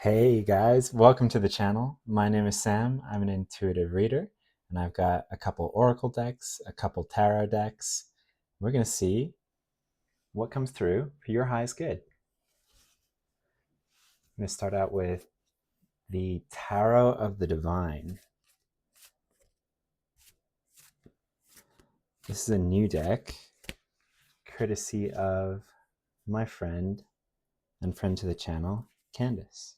Hey guys, welcome to the channel. My name is Sam. I'm an intuitive reader, and I've got a couple oracle decks, a couple tarot decks. We're going to see what comes through for your highest good. I'm going to start out with the Tarot of the Divine. This is a new deck, courtesy of my friend and friend to the channel, Candace.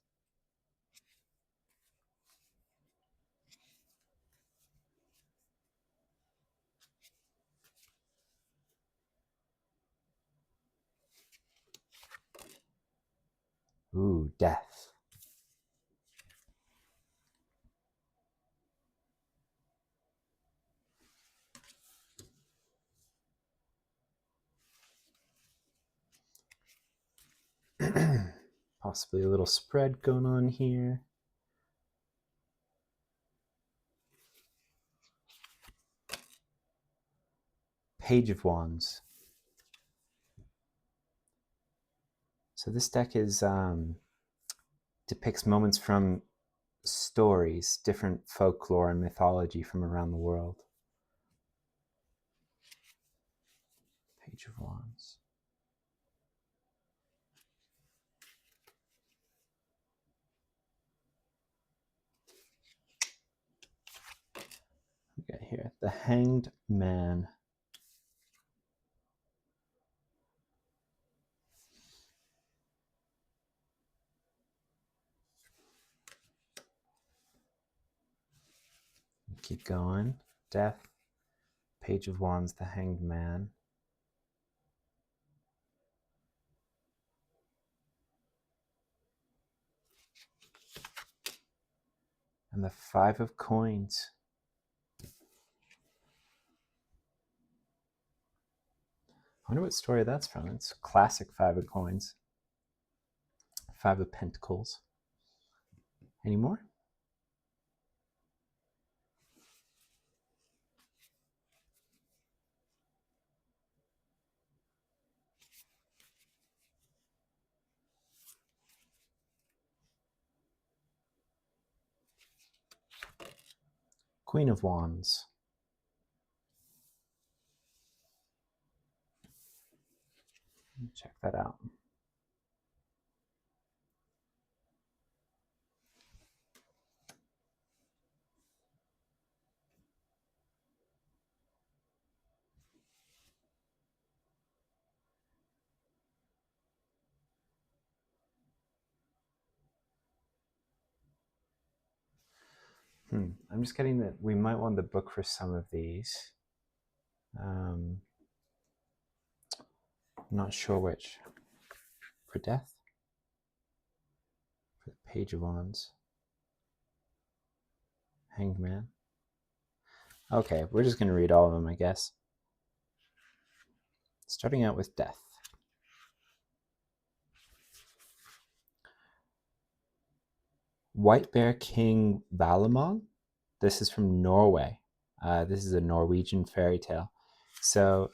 Ooh, Death. Possibly a little spread going on here. Page of Wands. So this deck is depicts moments from stories, different folklore and mythology from around the world. Page of Wands. We got here the Hanged Man. Keep going. Death. Page of Wands, the Hanged Man. And the Five of Coins. I wonder what story that's from. It's a classic Five of Coins. Five of Pentacles. Any more? Queen of Wands. Check that out. I'm just getting that we might want the book for some of these. I'm not sure which. For Death? For the Page of Wands? Hanged Man? Okay, we're just going to read all of them, I guess. Starting out with Death. White Bear King Valamon. This is from Norway. This is a Norwegian fairy tale. So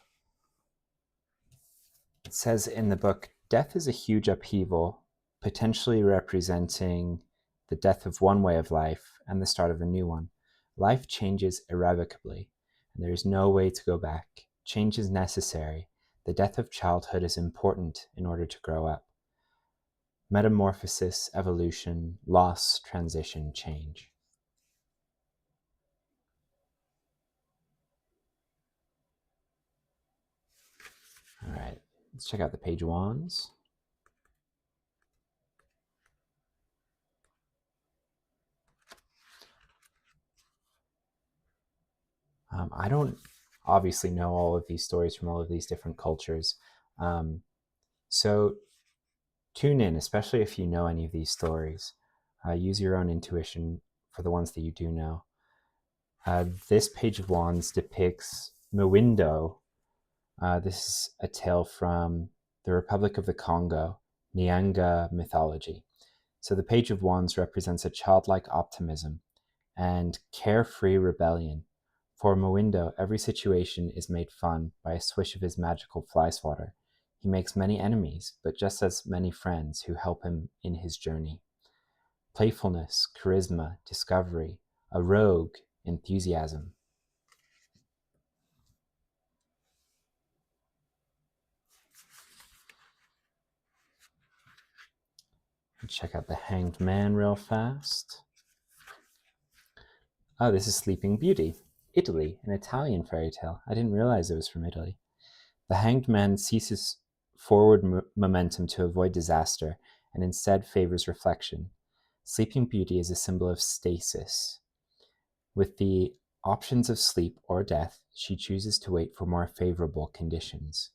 it says in the book, death is a huge upheaval, potentially representing the death of one way of life and the start of a new one. Life changes irrevocably, and there is no way to go back. Change is necessary. The death of childhood is important in order to grow up. Metamorphosis, evolution, loss, transition, change. All right, let's check out the Page of Wands. I don't obviously know all of these stories from all of these different cultures. So tune in, especially if you know any of these stories. Use your own intuition for the ones that you do know. This Page of Wands depicts Mwindo. This is a tale from the Republic of the Congo, Nyanga mythology. So the Page of Wands represents a childlike optimism and carefree rebellion. For Mwindo, every situation is made fun by a swish of his magical fly swatter. He makes many enemies, but just as many friends who help him in his journey. playfulness, charisma, discovery, a rogue, enthusiasm. Check out the Hanged Man real fast. Oh, this is Sleeping Beauty, Italy, an Italian fairy tale. I didn't realize it was from Italy. The Hanged Man ceases forward momentum to avoid disaster and instead favors reflection. Sleeping Beauty is a symbol of stasis. With the options of sleep or death, she chooses to wait for more favorable conditions.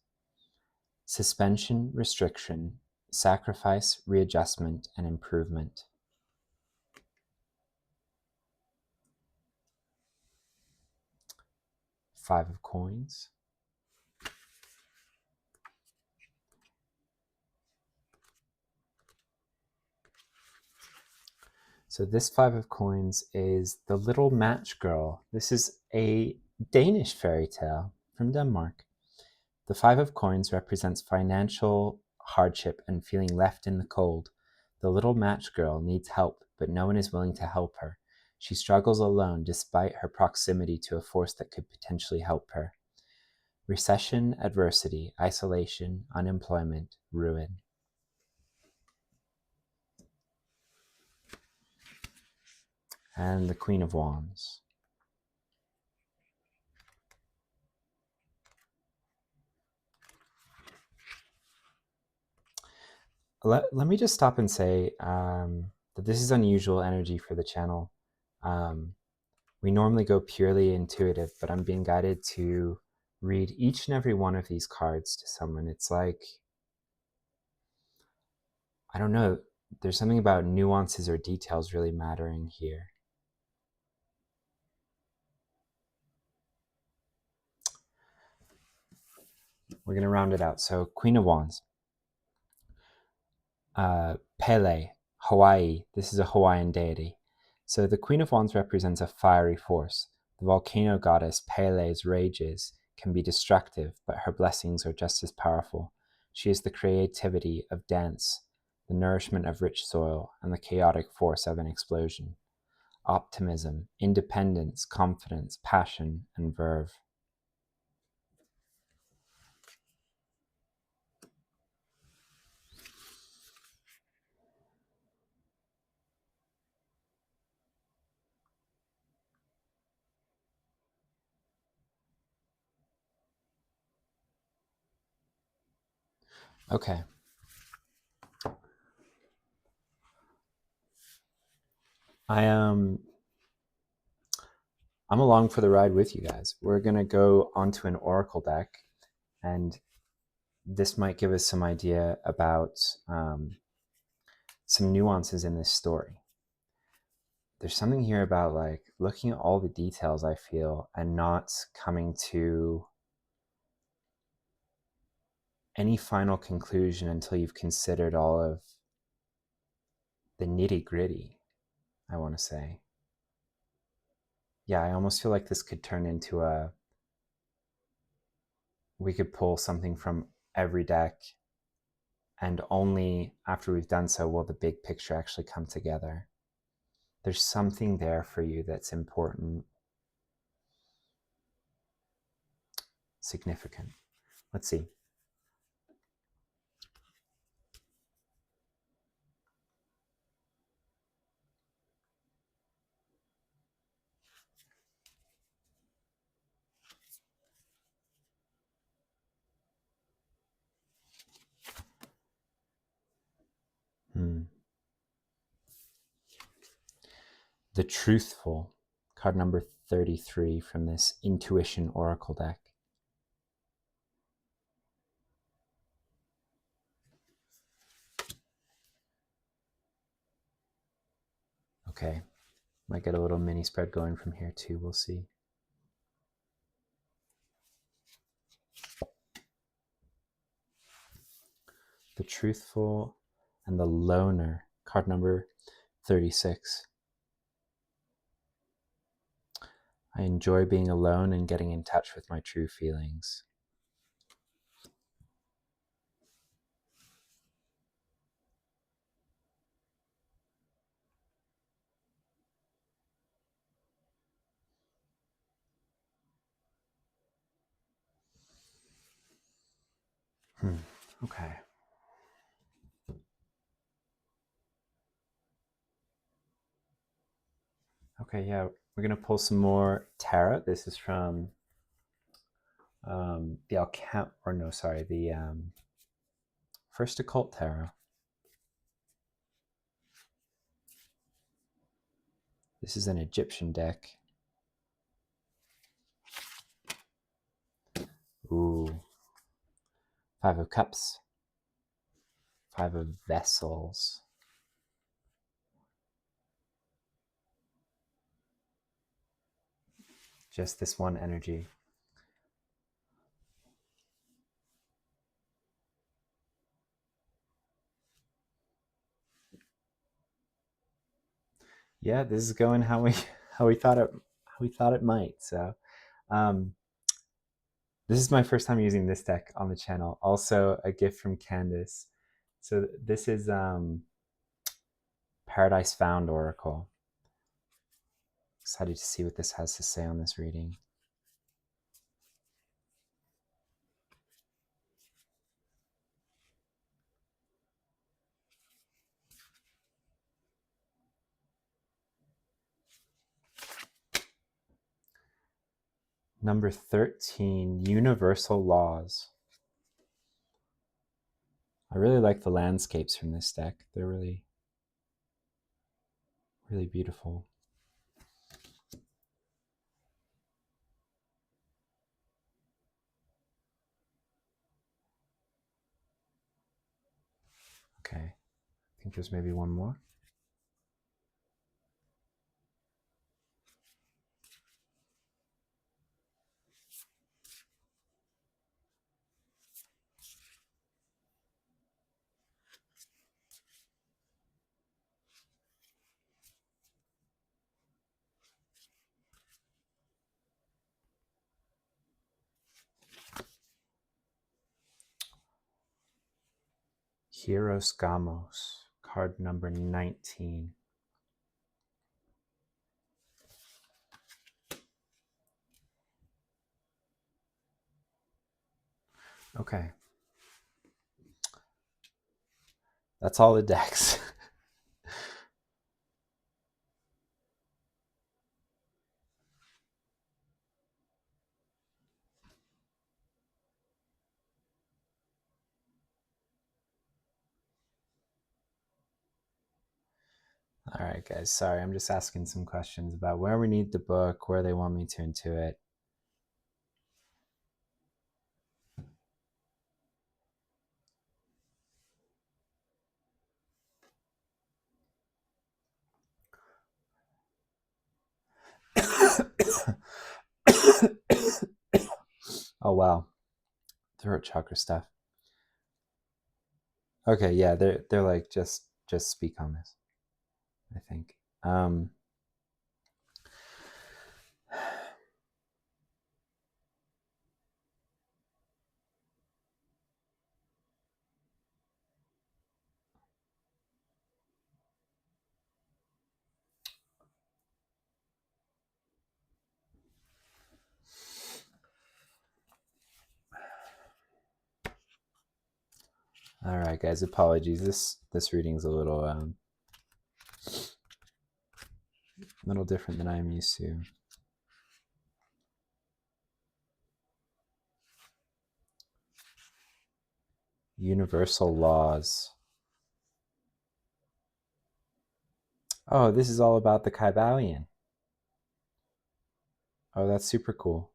Suspension, restriction, sacrifice, readjustment, and improvement. Five of Coins. So this Five of Coins is the Little Match Girl. This is a Danish fairy tale from Denmark. The Five of Coins represents financial hardship and feeling left in the cold. The little match girl needs help, but no one is willing to help her. She struggles alone despite her proximity to a force that could potentially help her. Recession, adversity, isolation, unemployment, ruin. And the Queen of Wands. Let me just stop and say that this is unusual energy for the channel. We normally go purely intuitive, but I'm being guided to read each and every one of these cards to someone. It's like, I don't know, there's something about nuances or details really mattering here. We're going to round it out. So Queen of Wands. Pele, Hawaii. This is a Hawaiian deity. So the Queen of Wands represents a fiery force. The volcano goddess Pele's rages can be destructive, but her blessings are just as powerful. She is the creativity of dance, the nourishment of rich soil, and the chaotic force of an explosion. Optimism, independence, confidence, passion, and verve. Okay. I'm along for the ride with you guys. We're going to go onto an oracle deck, and this might give us some idea about some nuances in this story. There's something here about like looking at all the details, I feel, and not coming to any final conclusion until you've considered all of the nitty-gritty, I want to say. Yeah, I almost feel like this could turn into we could pull something from every deck, and only after we've done so will the big picture actually come together. There's something there for you that's important, significant. Let's see. The Truthful, card number 33 from this Intuition Oracle deck. Okay, might get a little mini spread going from here too, we'll see. The Truthful and the Loner, card number 36. I enjoy being alone and getting in touch with my true feelings. Okay. Okay, yeah, we're gonna pull some more tarot. This is from the First Occult Tarot. This is an Egyptian deck. Ooh. Five of Cups. Five of Vessels. Just this one energy. Yeah, this is going how we thought it might. So this is my first time using this deck on the channel. Also a gift from Candace. So this is Paradise Found Oracle. Excited to see what this has to say on this reading. Number 13, Universal Laws. I really like the landscapes from this deck. They're really, really beautiful. Okay, I think there's maybe one more. Hieros Gamos, card number 19. Okay. That's all the decks. All right, guys. Sorry, I'm just asking some questions about where we need the book, where they want me to intuit. Oh wow, throat chakra stuff. Okay, yeah, they're like just speak on this, I think. All right, guys. Apologies. This reading's a little different than I'm used to. Universal laws. Oh, this is all about the Kybalion. Oh, that's super cool.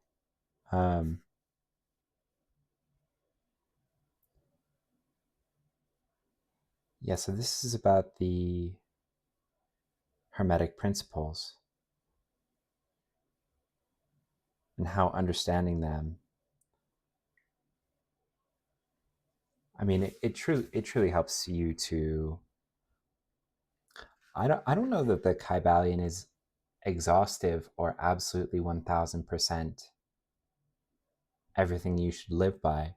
Yeah, so this is about the Hermetic principles and how understanding them. I mean, it truly helps you to. I don't know that the Kybalion is exhaustive or absolutely 1000% everything you should live by,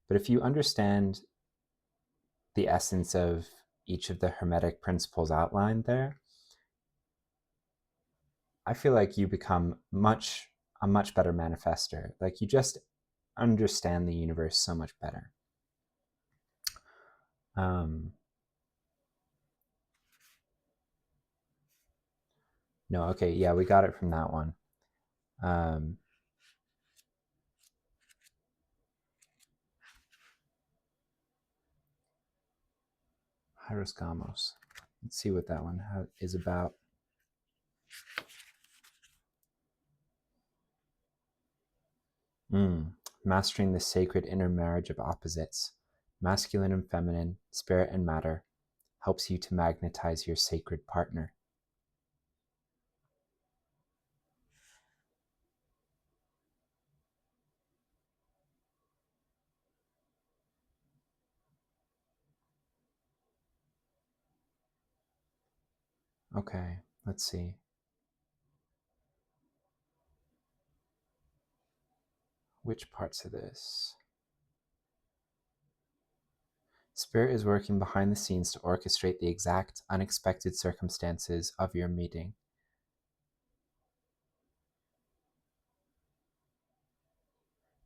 but if you understand the essence of each of the Hermetic principles outlined there, I feel like you become a much better manifester. Like you just understand the universe so much better. No, okay, yeah, we got it from that one. Hierosgamos. Let's see what that one is about. Mastering the sacred inner marriage of opposites, masculine and feminine, spirit and matter, helps you to magnetize your sacred partner. Okay, let's see. Which parts of this? Spirit is working behind the scenes to orchestrate the exact, unexpected circumstances of your meeting.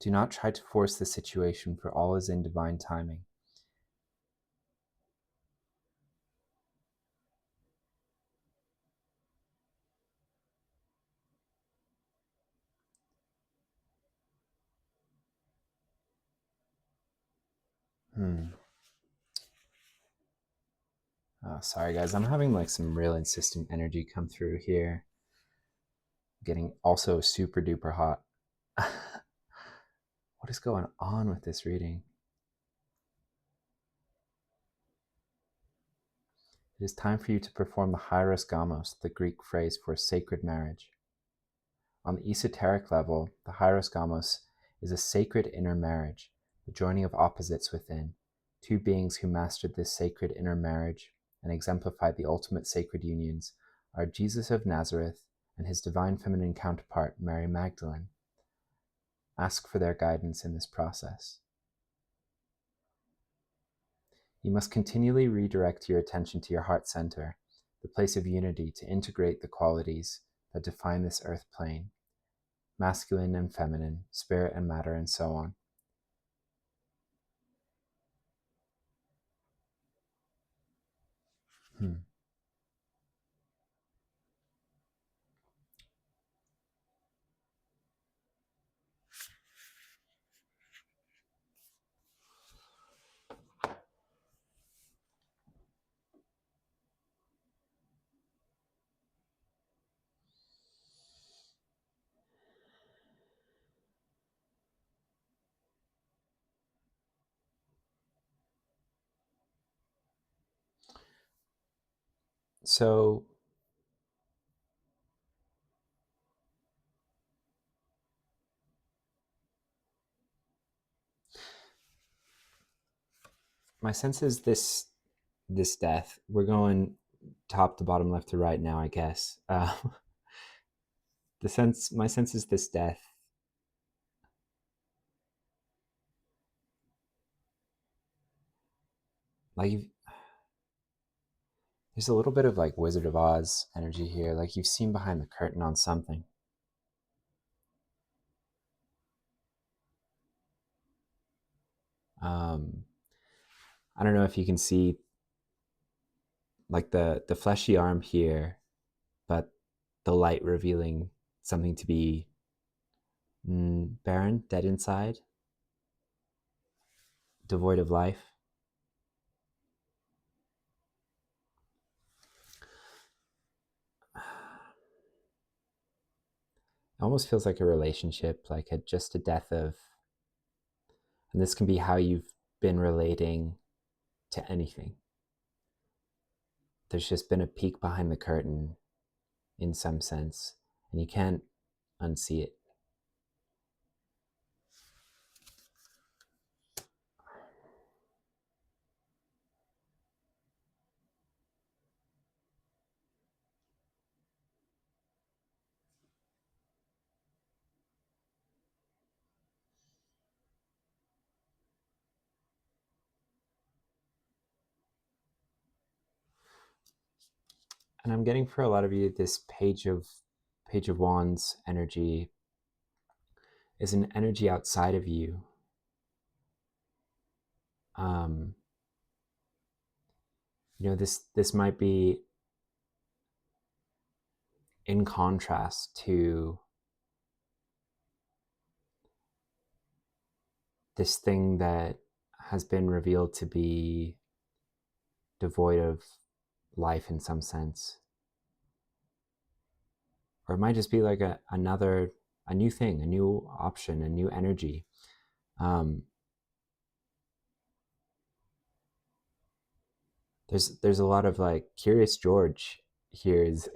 Do not try to force the situation, for all is in divine timing. Oh, sorry guys, I'm having like some real insistent energy come through here. Getting also super duper hot. What is going on with this reading? It is time for you to perform the hieros, the Greek phrase for sacred marriage. On the esoteric level, the hieros is a sacred inner marriage, the joining of opposites within, two beings who mastered this sacred inner marriage and exemplified the ultimate sacred unions are Jesus of Nazareth and his divine feminine counterpart, Mary Magdalene. Ask for their guidance in this process. You must continually redirect your attention to your heart center, the place of unity, to integrate the qualities that define this earth plane, masculine and feminine, spirit and matter, and so on. So my sense is this death. We're going top to bottom, left to right now, I guess. My sense is this death. Like there's a little bit of like Wizard of Oz energy here. Like you've seen behind the curtain on something. I don't know if you can see like the fleshy arm here, but the light revealing something to be barren, dead inside, devoid of life. It almost feels like a relationship, like just a death of, and this can be how you've been relating to anything. There's just been a peek behind the curtain in some sense, and you can't unsee it. And I'm getting for a lot of you this Page of Wands energy is an energy outside of you. this might be in contrast to this thing that has been revealed to be devoid of life in some sense. Or it might just be like a new thing, a new option, a new energy. There's a lot of like Curious George here is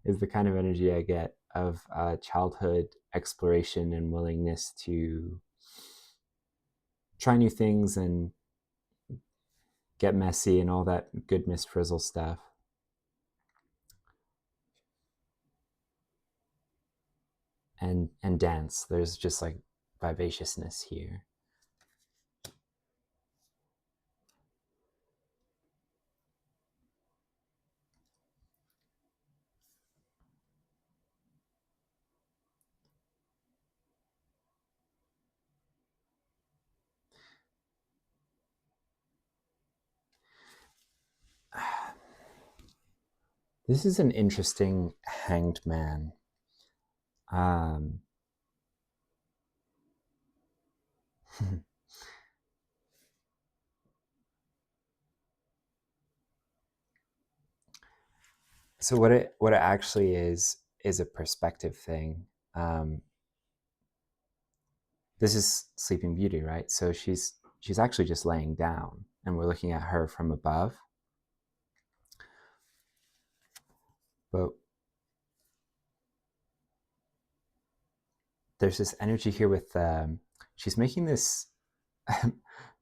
is the kind of energy I get of childhood exploration and willingness to try new things and get messy and all that good Miss Frizzle stuff. And dance. There's just like vivaciousness here. This is an interesting hanged man. So what it actually is a perspective thing. This is Sleeping Beauty, right? So she's actually just laying down, and we're looking at her from above. But there's this energy here with she's making this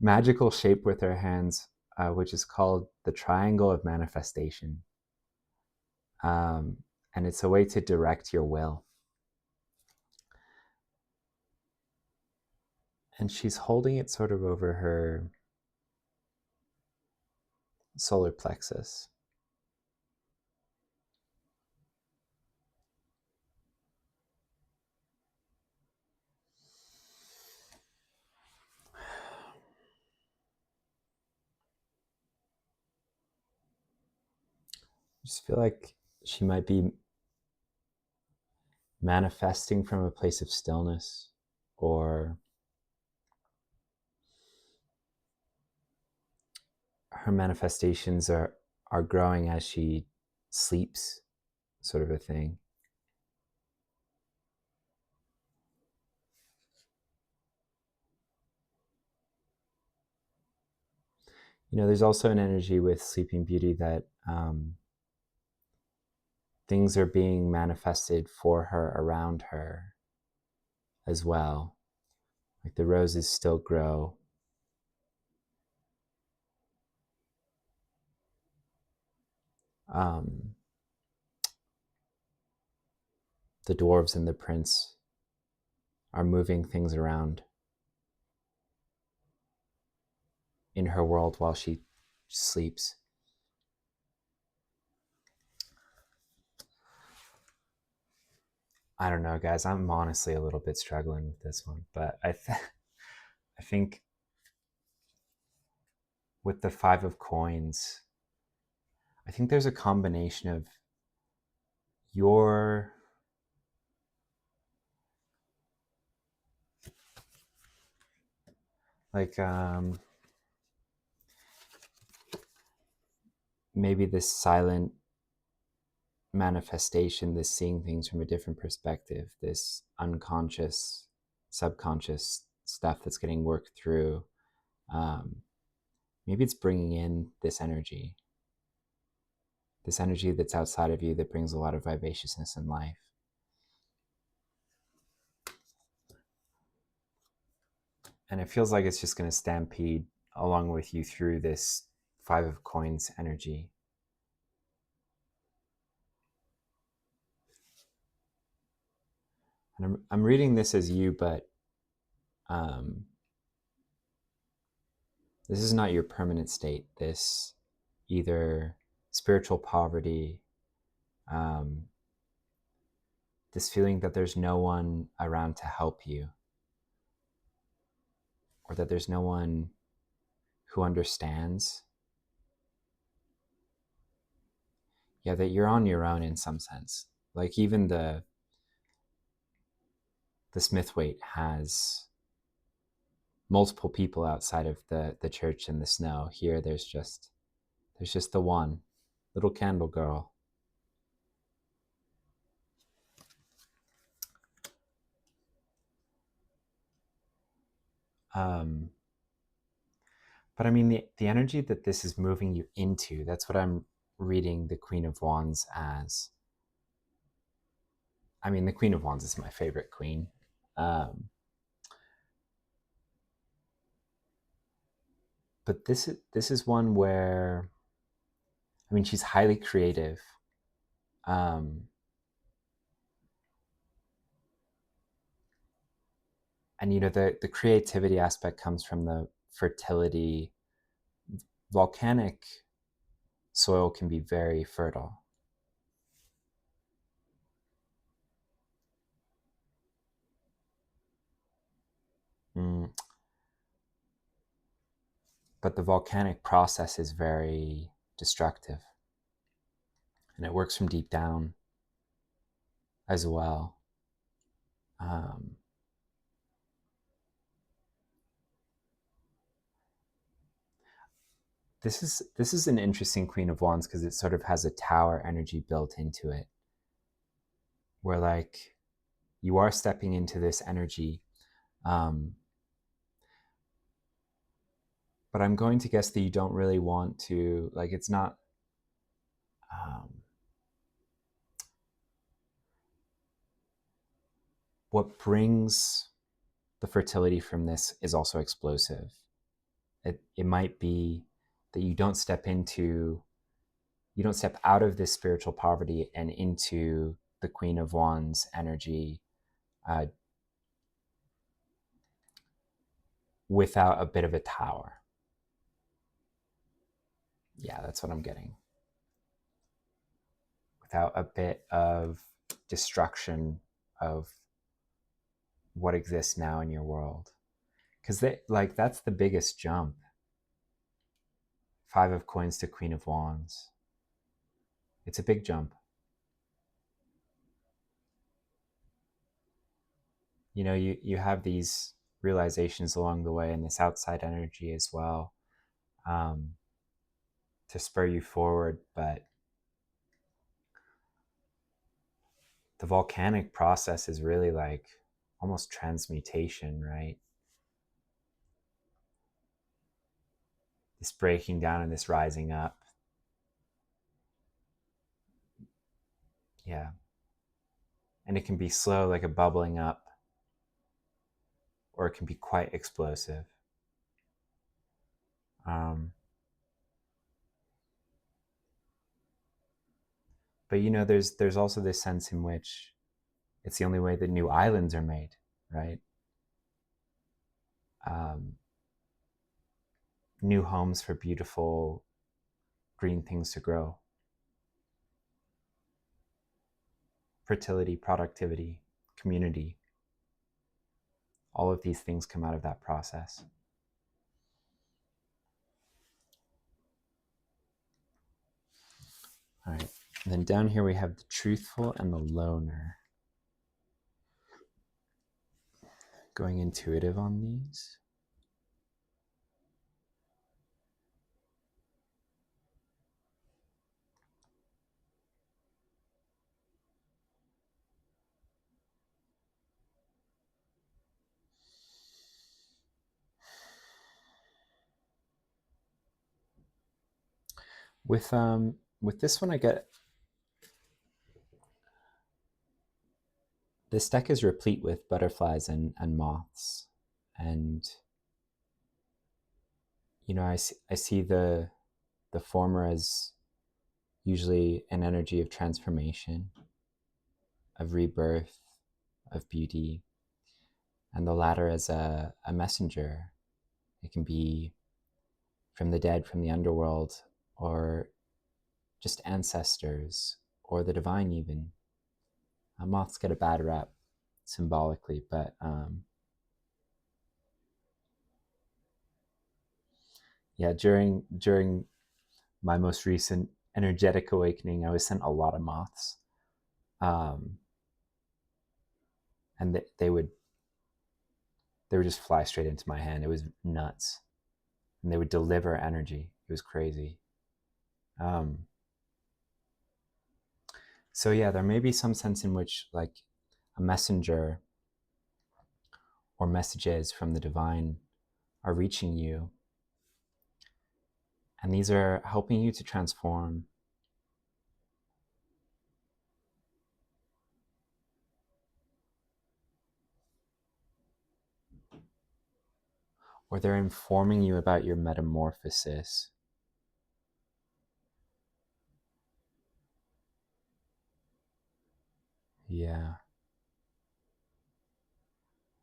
magical shape with her hands, which is called the triangle of manifestation. And it's a way to direct your will. And she's holding it sort of over her solar plexus. I just feel like she might be manifesting from a place of stillness, or her manifestations are growing as she sleeps, sort of a thing. There's also an energy with Sleeping Beauty that things are being manifested for her, around her as well. Like the roses still grow. The dwarves and the prince are moving things around in her world while she sleeps. I don't know, guys. I'm honestly a little bit struggling with this one, but I think with the Five of Coins, I think there's a combination of your like maybe this silent manifestation, this seeing things from a different perspective, this unconscious, subconscious stuff that's getting worked through. Maybe it's bringing in this energy that's outside of you that brings a lot of vivaciousness in life. And it feels like it's just going to stampede along with you through this Five of Coins energy. And I'm reading this as you, but this is not your permanent state. This either spiritual poverty, this feeling that there's no one around to help you, or that there's no one who understands. yeah, that you're on your own in some sense. Like even the Smithwaite has multiple people outside of the church in the snow. Here there's just the one little candle girl. Um, but I mean, the energy that this is moving you into, that's what I'm reading the Queen of Wands as. I mean, the Queen of Wands is my favorite queen. But this is one where, I mean, she's highly creative. Um, and you know, the creativity aspect comes from the fertility. Volcanic soil can be very fertile. Mm. But the volcanic process is very destructive, and it works from deep down as well. Um, this is an interesting Queen of Wands because it sort of has a tower energy built into it, where like you are stepping into this energy. Um, but I'm going to guess that you don't really want to, like, it's not, um, what brings the fertility from this is also explosive. It might be that you don't step out of this spiritual poverty and into the Queen of Wands energy uh, without a bit of a tower. Yeah, that's what I'm getting. Without a bit of destruction of what exists now in your world. Because like that's the biggest jump. Five of Coins to Queen of Wands. It's a big jump. You know, you have these realizations along the way and this outside energy as well, um, to spur you forward. But the volcanic process is really like almost transmutation, right? This breaking down and this rising up. Yeah. And it can be slow, like a bubbling up, or it can be quite explosive. Um, but you know, there's also this sense in which it's the only way that new islands are made, right? Um, New homes for beautiful green things to grow. Fertility, productivity, community. All of these things come out of that process. All right. And then down here we have the truthful and the loner. Going intuitive on these. With this one, I get this deck is replete with butterflies and moths, and you know, I see the former as usually an energy of transformation, of rebirth, of beauty, and the latter as a messenger. It can be from the dead, from the underworld, or just ancestors, or the divine even. Moths get a bad rep symbolically, but yeah, during my most recent energetic awakening, I was sent a lot of moths. And they would just fly straight into my hand. It was nuts. And they would deliver energy. It was crazy. So yeah, there may be some sense in which like a messenger or messages from the divine are reaching you. And these are helping you to transform. Or they're informing you about your metamorphosis. Yeah.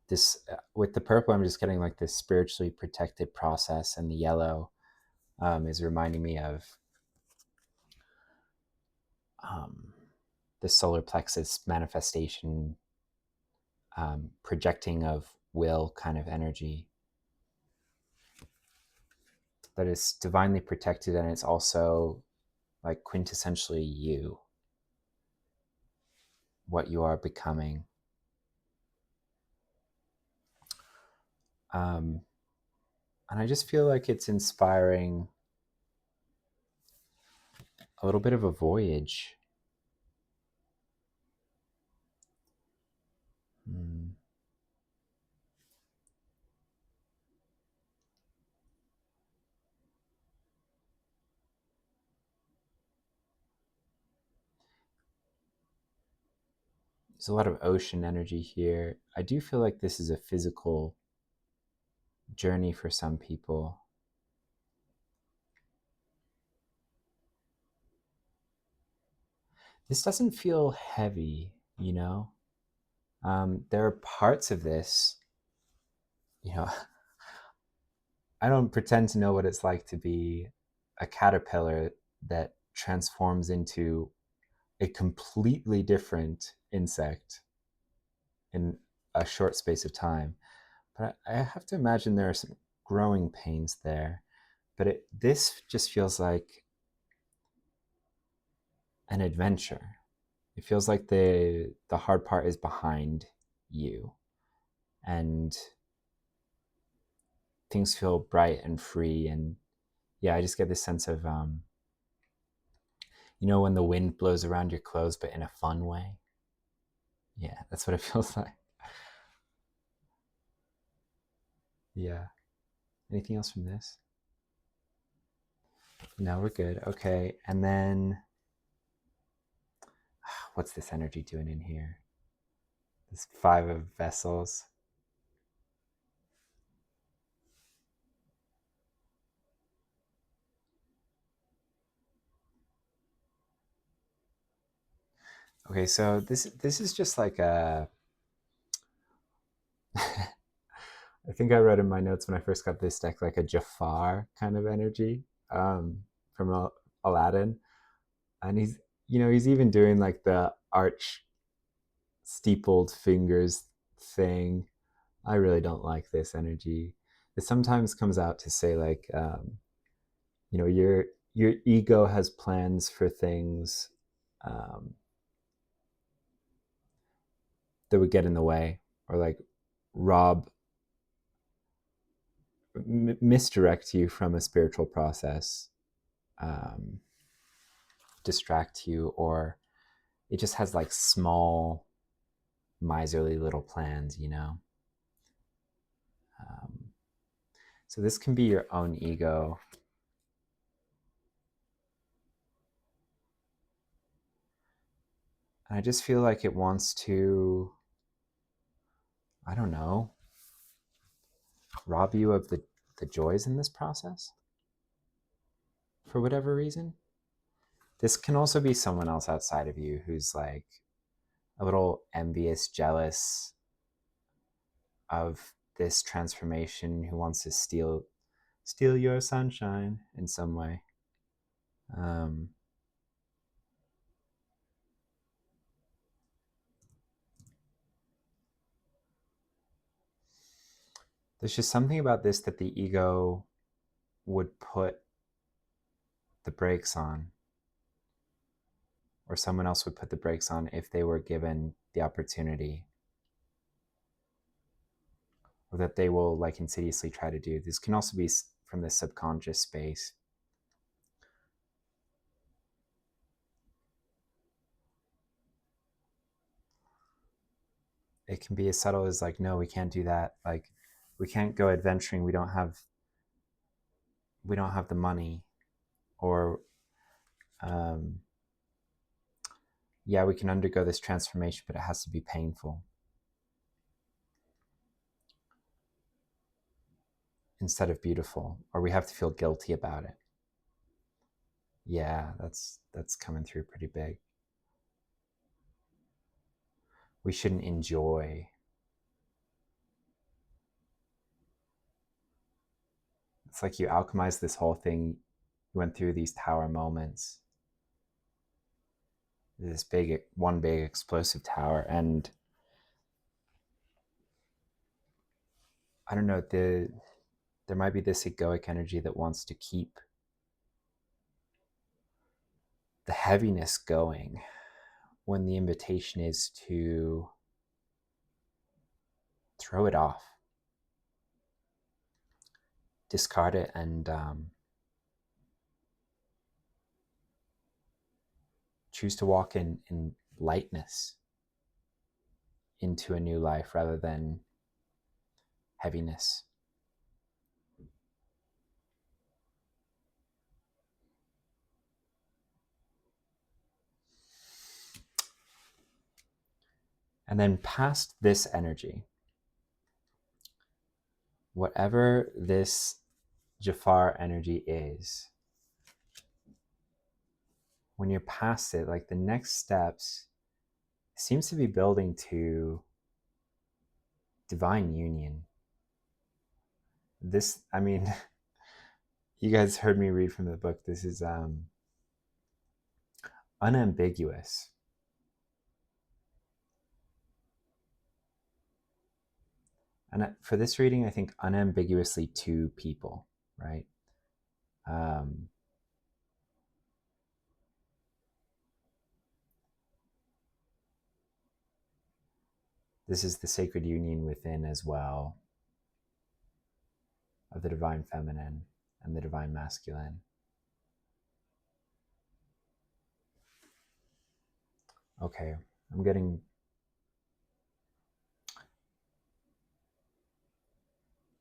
This, with the purple, I'm just getting like this spiritually protected process, and the yellow is reminding me of the solar plexus manifestation, projecting of will kind of energy that is divinely protected, and it's also like quintessentially you, what you are becoming. And I just feel like it's inspiring a little bit of a voyage. There's a lot of ocean energy here. I do feel like this is a physical journey for some people. This doesn't feel heavy, you know? There are parts of this, you know, I don't pretend to know what it's like to be a caterpillar that transforms into a completely different insect in a short space of time. But I have to imagine there are some growing pains there. But this just feels like an adventure. It feels like the hard part is behind you, and things feel bright and free. And yeah, I just get this sense of you know, when the wind blows around your clothes, but in a fun way. Yeah, that's what it feels like. Yeah. Anything else from this? No, we're good. Okay, and then what's this energy doing in here? This five of vessels. Okay, so this is just like a I think I wrote in my notes when I first got this deck like a Jafar kind of energy from Aladdin, and he's, you know, he's even doing like the arch steepled fingers thing. I really don't like this energy. It sometimes comes out to say like, you know, your ego has plans for things um, that would get in the way, or like rob misdirect you from a spiritual process, um, distract you, or it just has like small miserly little plans, you know. um, so this can be your own ego. And I just feel like it wants to, I don't know, rob you of the joys in this process for whatever reason. This can also be someone else outside of you who's like a little envious, jealous of this transformation, who wants to steal your sunshine in some way. Um, there's just something about this that the ego would put the brakes on. or someone else would put the brakes on if they were given the opportunity, or that they will like insidiously try to do. This can also be from the subconscious space. It can be as subtle as like, no, we can't do that. Like, we can't go adventuring. We don't have the money. Or yeah, we can undergo this transformation, but it has to be painful. Instead of beautiful, or we have to feel guilty about it. Yeah, that's coming through pretty big. We shouldn't enjoy. It's like you alchemize this whole thing. You went through these tower moments. This one big explosive tower, and I don't know, there might be this egoic energy that wants to keep the heaviness going, when the invitation is to throw it off, discard it, and choose to walk in lightness into a new life rather than heaviness. And then past this energy, whatever this Jafar energy is, when you're past it, like the next steps seems to be building to divine union. This, I mean, you guys heard me read from the book. This is unambiguous. And for this reading, I think unambiguously two people, right? This is the sacred union within as well of the divine feminine and the divine masculine. Okay, I'm getting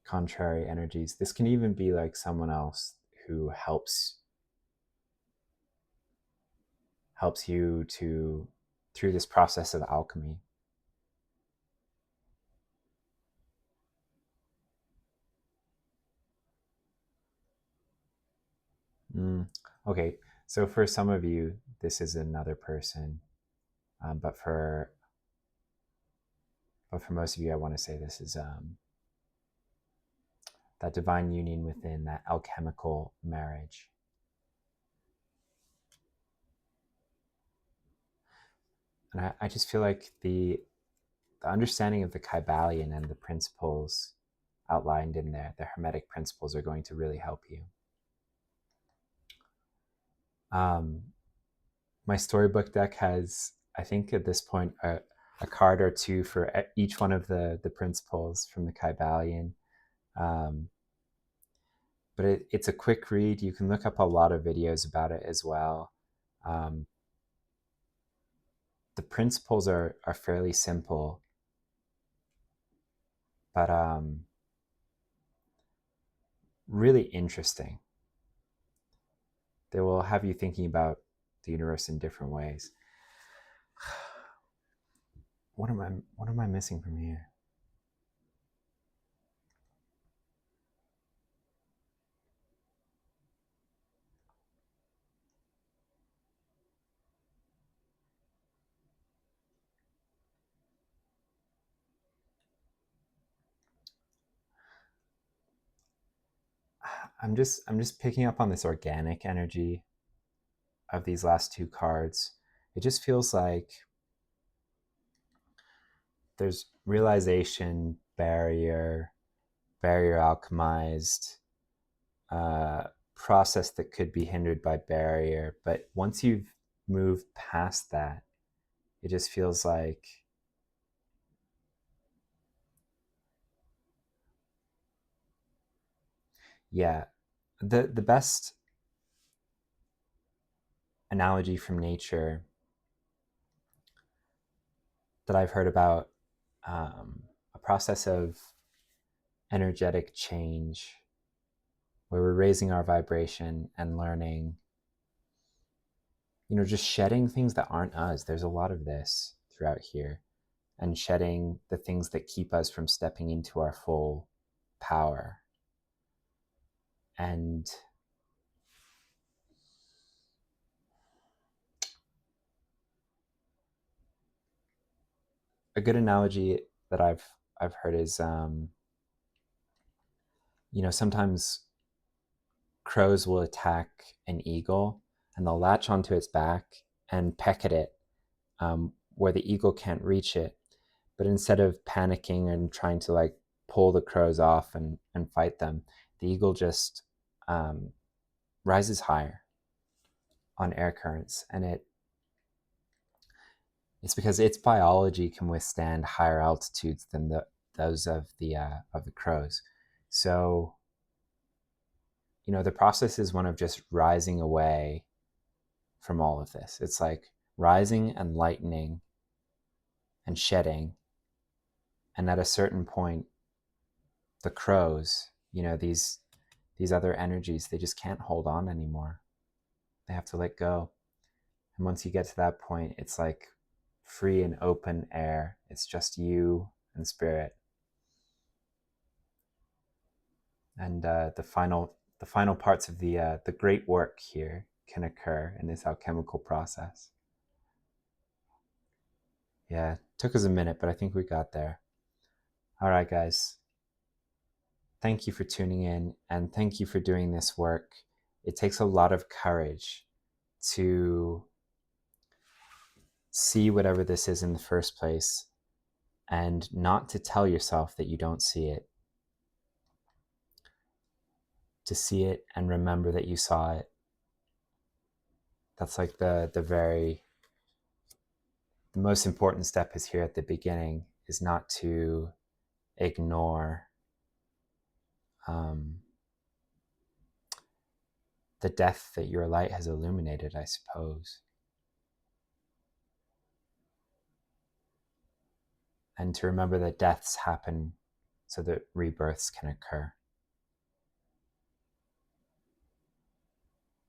contrary energies. This can even be like someone else who helps you through this process of alchemy. Okay, so for some of you, this is another person, but for most of you, I want to say this is that divine union within, that alchemical marriage. And I just feel like the understanding of the Kybalion and the principles outlined in there, the Hermetic principles, are going to really help you. My storybook deck has, I think at this point, a card or two for each one of the principles from the Kybalion. But it's a quick read. You can look up a lot of videos about it as well. The principles are fairly simple, but really interesting. They will have you thinking about the universe in different ways. What am I missing from here? I'm just picking up on this organic energy of these last two cards. It just feels like there's realization, barrier alchemized, process that could be hindered by barrier. But once you've move past that. It just feels like, yeah, the best analogy from nature that I've heard about a process of energetic change where we're raising our vibration and learning, just shedding things that aren't us. There's a lot of this throughout here, and shedding the things that keep us from stepping into our full power. And a good analogy that I've heard is, sometimes crows will attack an eagle and they'll latch onto its back and peck at it, where the eagle can't reach it. But instead of panicking and trying to like pull the crows off and fight them, the eagle just rises higher on air currents, and it's because its biology can withstand higher altitudes than those of the crows. So, the process is one of just rising away from all of this. It's like rising and lightening and shedding. And at a certain point, the crows, these other energies, they just can't hold on anymore. They have to let go. And once you get to that point, it's like free and open air. It's just you and spirit. And the final parts of the great work here can occur in this alchemical process. Yeah, it took us a minute, but I think we got there. All right, guys. Thank you for tuning in, and thank you for doing this work. It takes a lot of courage to see whatever this is in the first place and not to tell yourself that you don't see it. To see it and remember that you saw it. That's like the most important step is here at the beginning, is not to ignore the death that your light has illuminated, I suppose. And to remember that deaths happen so that rebirths can occur.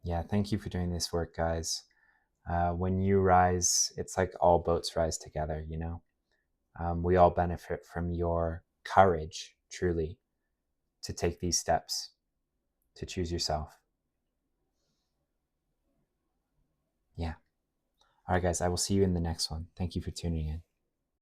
Yeah, thank you for doing this work, guys. When you rise, it's like all boats rise together, we all benefit from your courage, truly, to take these steps, to choose yourself. Yeah. All right, guys, I will see you in the next one. Thank you for tuning in.